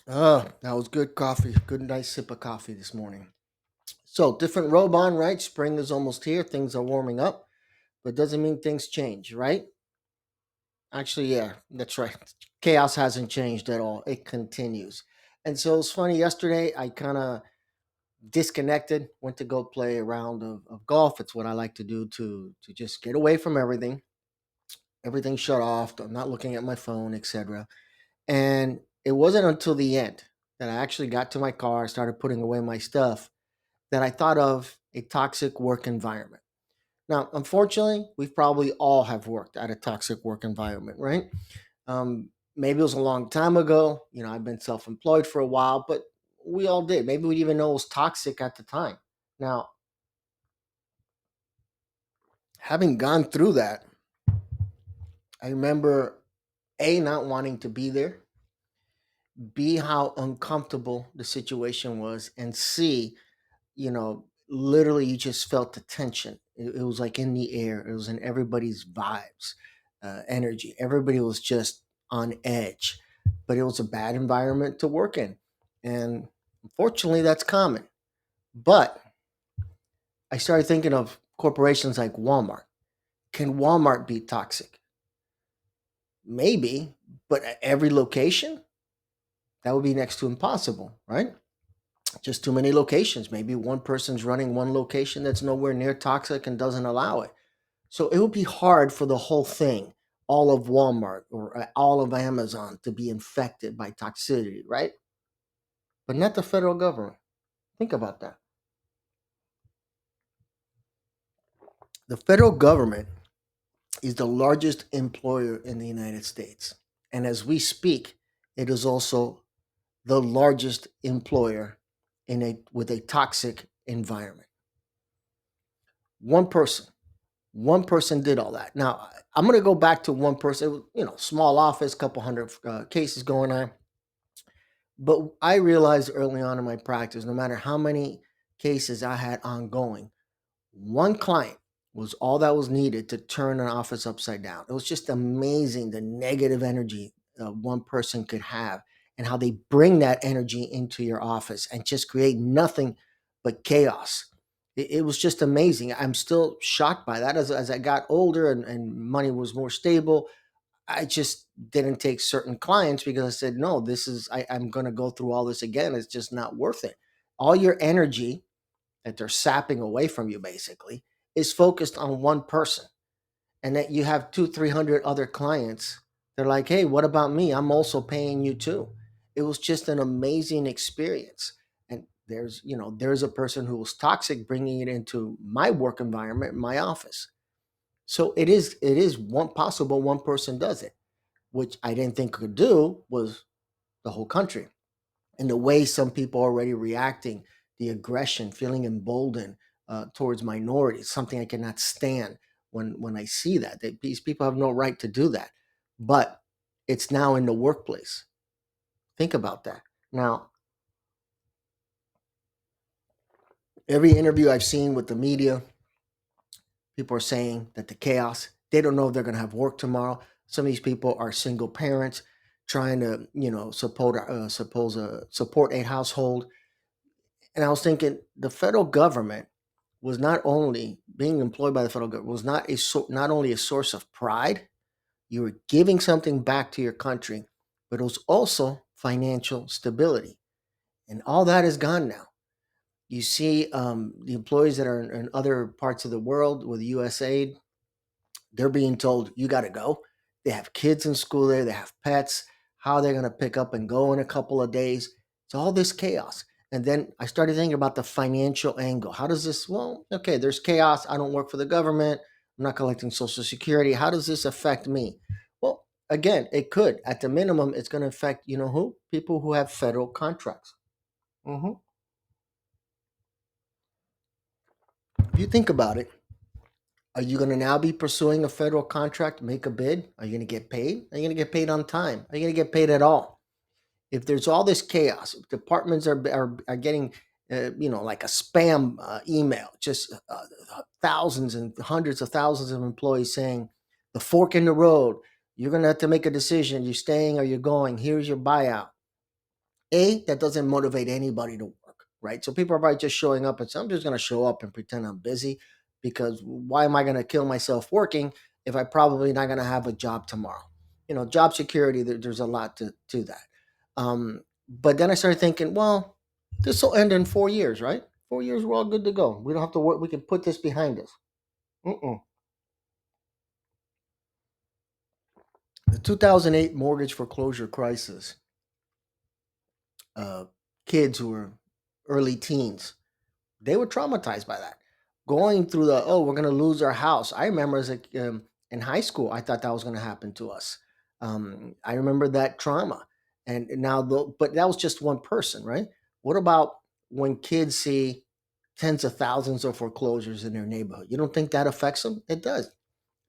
That was good coffee. Good nice sip of coffee this morning. So different robe on, right? Spring is almost here. Things are warming up, but doesn't mean things change, right? Actually, yeah, that's right. Chaos hasn't changed at all. It continues. And so it's funny. Yesterday, I kind of disconnected. Went to go play a round of golf. It's what I like to do to just get away from everything. Everything shut off. I'm not looking at my phone, etc. And it wasn't until the end that I actually got to my car, started putting away my stuff, that I thought of a toxic work environment. Now, unfortunately, we've probably all have worked at a toxic work environment, right? Maybe it was a long time ago. I've been self-employed for a while, but we all did. Maybe we didn't even know it was toxic at the time. Now, having gone through that, I remember A, not wanting to be there, B, how uncomfortable the situation was, and C, literally you just felt the tension. It was like in the air. It was in everybody's vibes, energy. Everybody was just on edge, but it was a bad environment to work in. And unfortunately, that's common. But I started thinking of corporations like Walmart. Can Walmart be toxic? Maybe, but at every location, that would be next to impossible, right? Just too many locations. Maybe one person's running one location that's nowhere near toxic and doesn't allow it. So it would be hard for the whole thing, all of Walmart or all of Amazon to be infected by toxicity, right? But not the federal government. Think about that. The federal government is the largest employer in the United States. And as we speak, it is also the largest employer in a with a toxic environment. One person One person did all that. Now, I'm going to go back to one person. It was, small office, couple hundred cases going on. But I realized early on in my practice, no matter how many cases I had ongoing, one client was all that was needed to turn an office upside down. It was just amazing the negative energy one person could have and how they bring that energy into your office and just create nothing but chaos. It was just amazing. I'm still shocked by that as I got older and money was more stable. I just didn't take certain clients because I said, no, I'm going to go through all this again. It's just not worth it. All your energy that they're sapping away from you basically is focused on one person, and that you have two 300 other clients. They're like, hey, what about me? I'm also paying you too. It was just an amazing experience. And there's a person who was toxic bringing it into my work environment, my office. So it is one possible one person does it, which I didn't think could do was the whole country. And the way some people are already reacting, the aggression, feeling emboldened towards minorities, something I cannot stand when I see that. These people have no right to do that. But it's now in the workplace. Think about that. Now, every interview I've seen with the media, people are saying that the chaos, they don't know if they're going to have work tomorrow. Some of these people are single parents trying to, support a household. And I was thinking the federal government was not only being employed by the federal government was not only a source of pride. You were giving something back to your country, but it was also financial stability, and all that is gone now. You see, the employees that are in other parts of the world with USAID, they're being told you got to go. They have kids in school there. They have pets. How they're going to pick up and go in a couple of days? It's all this chaos. And then I started thinking about the financial angle. How does this? Well, okay, there's chaos. I don't work for the government. I'm not collecting Social Security. How does this affect me? Well, again, it could. At the minimum, it's going to affect who? People who have federal contracts. hmm If you think about it, are you going to now be pursuing a federal contract, make a bid? Are you going to get paid? Are you going to get paid on time? Are you going to get paid at all? If there's all this chaos, if departments are getting, like a spam email, just thousands and hundreds of thousands of employees saying, the fork in the road, you're going to have to make a decision. You're staying or you're going. Here's your buyout. That doesn't motivate anybody to work, right? So people are probably just showing up and say, I'm just going to show up and pretend I'm busy because why am I going to kill myself working if I probably not going to have a job tomorrow? Job security, there's a lot to that. But then I started thinking, well, this will end in 4 years, right? 4 years, we're all good to go. We don't have to work. We can put this behind us. Mm-mm. The 2008 mortgage foreclosure crisis, uh, kids who were early teens, they were traumatized by that. Going through we're going to lose our house. I remember in high school, I thought that was going to happen to us. I remember that trauma. And now, but that was just one person, right? What about when kids see tens of thousands of foreclosures in their neighborhood? You don't think that affects them? It does.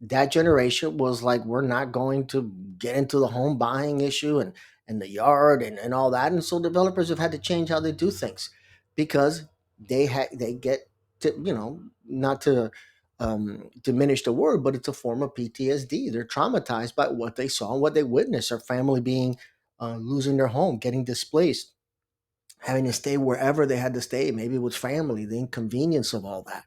That generation was like, we're not going to get into the home buying issue and the yard and all that. And so developers have had to change how they do things because they get to, not to diminish the word, but it's a form of PTSD. They're traumatized by what they saw and what they witnessed, their family being losing their home, getting displaced, having to stay wherever they had to stay, maybe with family, the inconvenience of all that.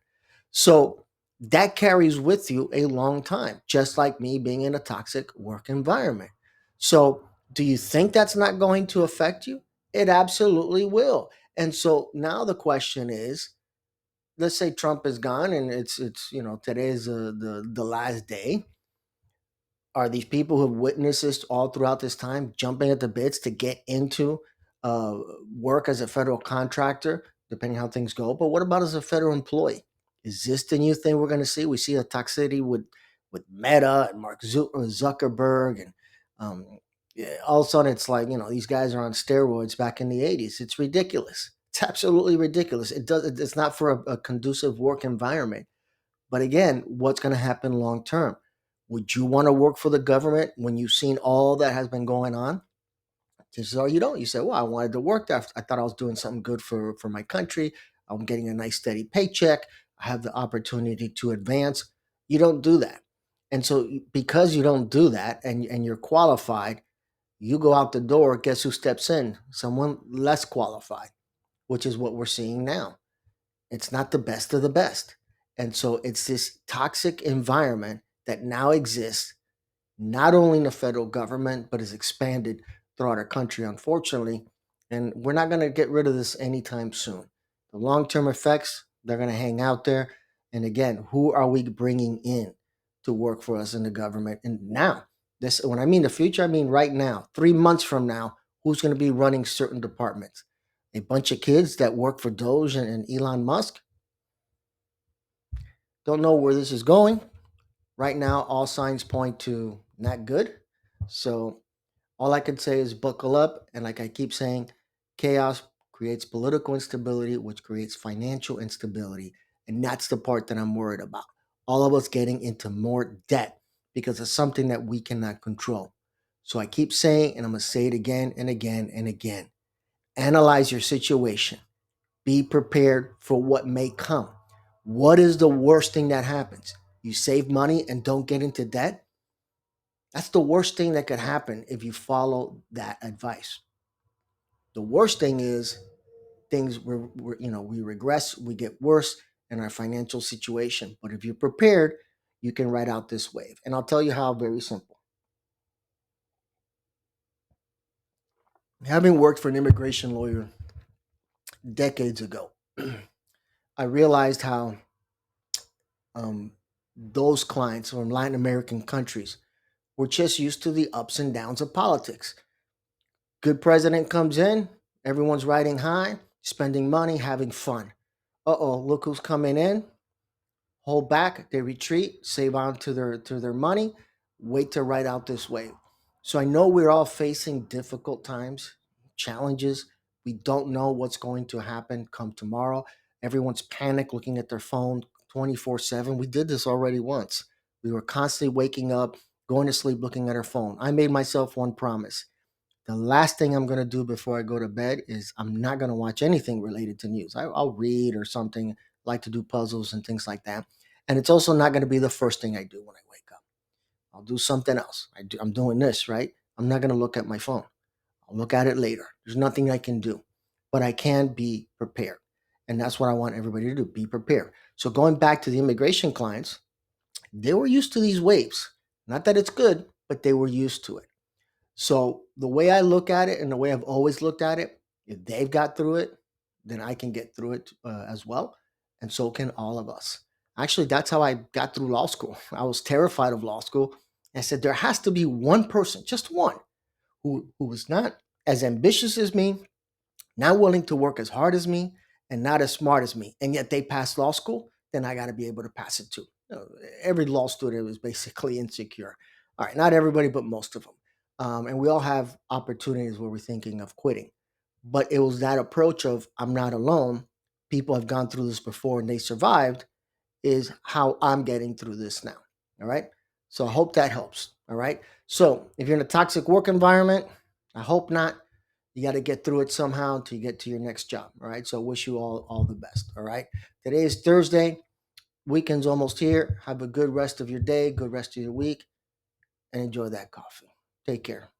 So that carries with you a long time, just like me being in a toxic work environment. So, do you think that's not going to affect you? It absolutely will. And so now the question is, let's say Trump is gone and it's today's the last day. Are these people who have witnessed this all throughout this time jumping at the bits to get into uh, work as a federal contractor, depending how things go? But what about as a federal employee? Is this the new thing we're going to see? We see a toxicity with Meta and Mark Zuckerberg, and yeah, all of a sudden it's like these guys are on steroids back in the '80s. It's ridiculous. It's absolutely ridiculous. It's not for a conducive work environment. But again, what's going to happen long term? Would you want to work for the government when you've seen all that has been going on? Chances are you don't. You say, well, I wanted to work there. I thought I was doing something good for my country. I'm getting a nice steady paycheck. I have the opportunity to advance. You don't do that. And so because you don't do that and you're qualified, you go out the door. Guess who steps in? Someone less qualified, which is what we're seeing now. It's not the best of the best. And so it's this toxic environment that now exists, not only in the federal government, but is expanded throughout our country, unfortunately. And we're not going to get rid of this anytime soon. The long term effects, they're going to hang out there. And again, who are we bringing in to work for us in the government? And now, this, when I mean the future, I mean right now, 3 months from now, who's going to be running certain departments? A bunch of kids that work for Doge and Elon Musk? Don't know where this is going. Right now, all signs point to not good. So, all I can say is buckle up. And like I keep saying, chaos creates political instability, which creates financial instability. And that's the part that I'm worried about. All of us getting into more debt because of something that we cannot control. So, I keep saying, and I'm going to say it again and again and again, analyze your situation. Be prepared for what may come. What is the worst thing that happens? You save money and don't get into debt? That's the worst thing that could happen if you follow that advice. The worst thing is we regress, we get worse in our financial situation. But if you're prepared, you can ride out this wave. And I'll tell you how. Very simple. Having worked for an immigration lawyer decades ago, I realized how those clients from Latin American countries were just used to the ups and downs of politics. Good president comes in, everyone's riding high, spending money, having fun. Uh oh, look who's coming in. Hold back, they retreat, save on to their money, wait to ride out this wave. So I know we're all facing difficult times, challenges. We don't know what's going to happen come tomorrow. Everyone's panicked looking at their phone 24/7. We did this already once. We were constantly waking up, going to sleep looking at our phone. I made myself one promise. The last thing I'm going to do before I go to bed is I'm not going to watch anything related to news. I'll read or something, like to do puzzles and things like that. And it's also not going to be the first thing I do when I wake up. I'll do something else. I'm doing this, right? I'm not going to look at my phone. I'll look at it later. There's nothing I can do, but I can be prepared. And that's what I want everybody to do, be prepared. So going back to the immigration clients, they were used to these waves. Not that it's good, but they were used to it. So the way I look at it and the way I've always looked at it, if they've got through it, then I can get through it as well. And so can all of us. Actually, that's how I got through law school. I was terrified of law school. I said, there has to be one person, just one, who was not as ambitious as me, not willing to work as hard as me, and not as smart as me, and yet they passed law school, then I got to be able to pass it too. Every law student was basically insecure. All right, not everybody, but most of them. And we all have opportunities where we're thinking of quitting. But it was that approach of I'm not alone. People have gone through this before and they survived, is how I'm getting through this now. All right. So I hope that helps. All right. So if you're in a toxic work environment, I hope not. You got to get through it somehow until you get to your next job. All right. So I wish you all the best. All right. Today is Thursday. Weekend's almost here. Have a good rest of your day, good rest of your week, and enjoy that coffee. Take care.